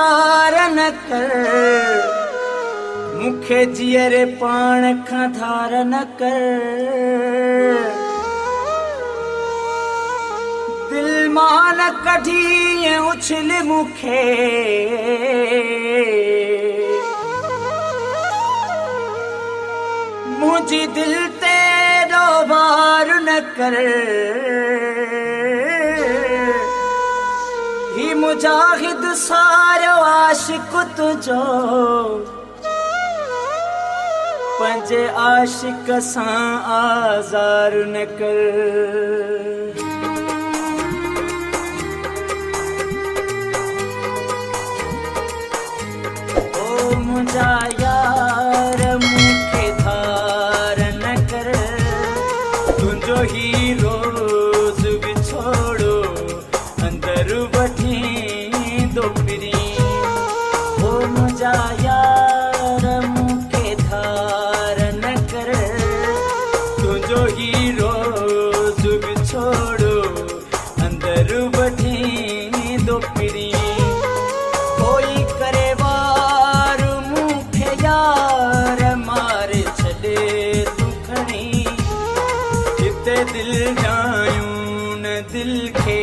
यार न कर मुखे जियरे पाण खां धार न कर दिल मां न कढी उछल मुखे मुझी दिल ते वार न कर ही मुजाहिद सारो आशिक तुझो पंजे आशिक सां आज़ार न कर ओ मुझा यार मुखे धार न कर तुझो ही रोज बिछोड़ो अंदर वठी दो पिरी ओ मुझा यार मुखे धार न कर तुझो ही रोज बिछोड़ो अंदर वठी दो पिरी कोई करे वार मुखे यार मारे छॾे तू खणी हिते दिल जायूं न दिल खे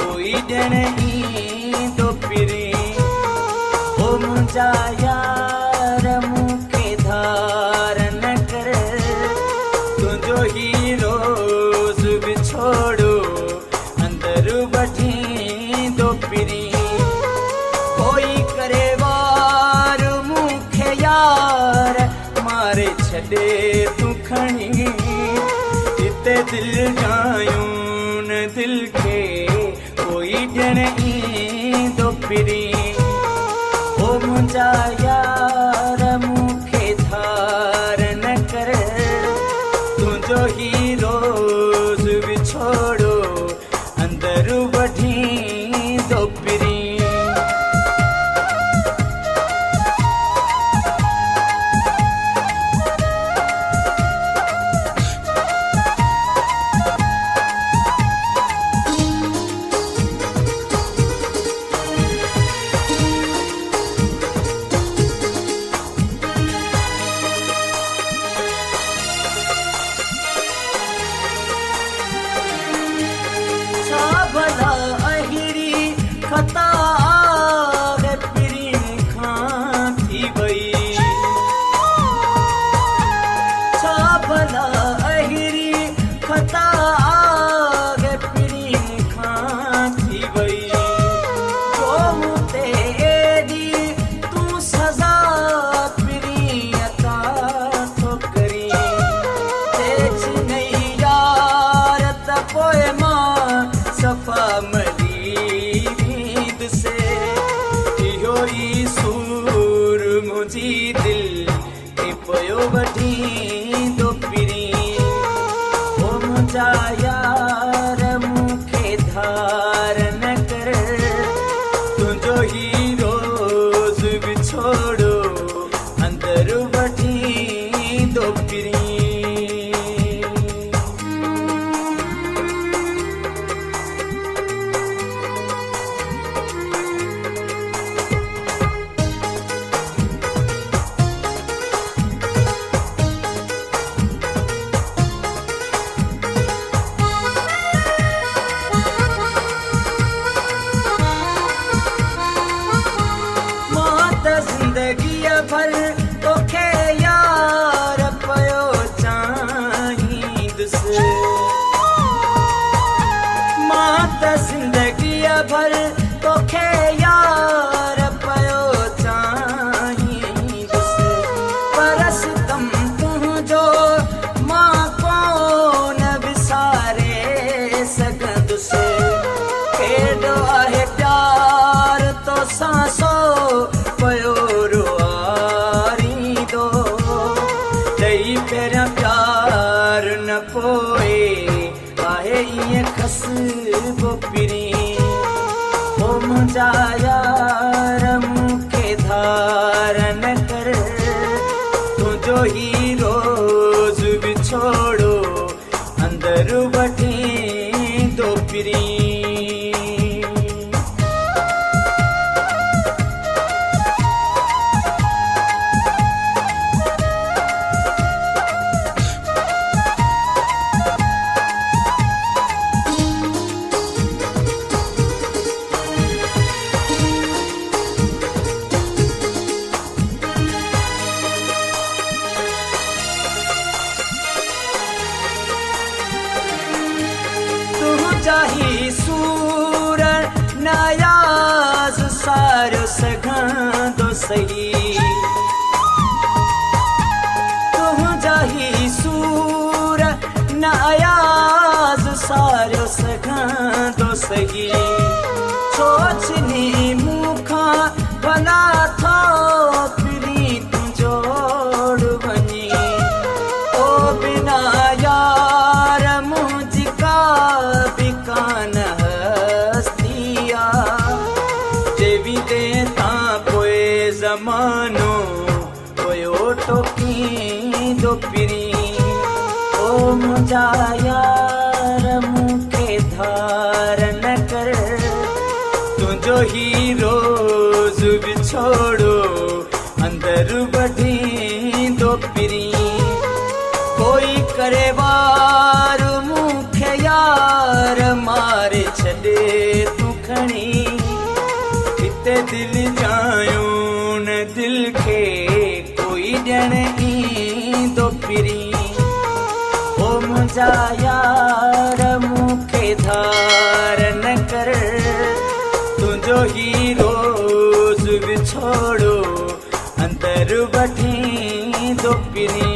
कोई ॾियण ईंदो पिरी ओ मुंहिंजा यार मूंखे धार न कर तुंहिंजो ही रोज़ बिछोड़ो अंदर वठींदो पिरी कोई करे वार मूंखे यार मारे छॾे तूं खणी हिते दिल जायूं न दिल खे कोई ॾियण ईंदो पिरी ओ मुंहिंजा यार मूंखे धार न कर तुंहिंजो ही रोज़ बिछोड़ो अंदर वठींदो पिरी खता पिरी खां थी वई छा भला अहिड़ी खता पिरी खां थी वई जो ते एॾी तूं सज़ा पिरी अता थो करी तेज नई यार त पोइ मां सफ़ा सूर मुझी दिल के पयो वठींदो पिरी ओ मुंहिंजा यार मूंखे धार न कर तुंहिंजो ही रोज़ बिछोड़ो अंदर वठींदो पिरी जिंदगी भर तोखे यार पयो चाहींदुसि मां त जिंदगी भर तोखे यार पयो चाहींदुसि पर सितम तुंहिंजो मां कोन विसारे सघंदुसि केॾो आहे प्यार तोसां सो पयो रुआरींदो ॾेई पहिरियां प्यार न पोइ आहे ईअं खसबो पिरी ओ मुंहिंजा यार मूंखे धार न कर तुंहिंजो ही रोज़ बिछोड़ो अंदर वठींदो पिरी यार सघंदो सही तुंहिंजा ही सूर न अयाज़ सारियो सघंदो सही सोचनी मूंखां भला थो फिरी तूं जोड़ वञी ओ बिना यार मुंहिंजी का बि कान हस्ती आहे जेवी दे तां पोइ ज़मानो पोयो टोकींदो पिरी ओ मुंहिंजा यार मूंखे धार न कर तुंहिंजो ही रोज़ विछोड़ो अंदर वढींदो पिरी कोई करे वार मूंखे यार मारे छॾे तूं खणी हिते दिलि जायूं न दिलि खे कोई ॼण ईंदो पिरी ओ मुंहिंजा यार मूंखे धार न कर तुंहिंजो ही रोज़ विछोड़ो अंदर वठींदो पिरी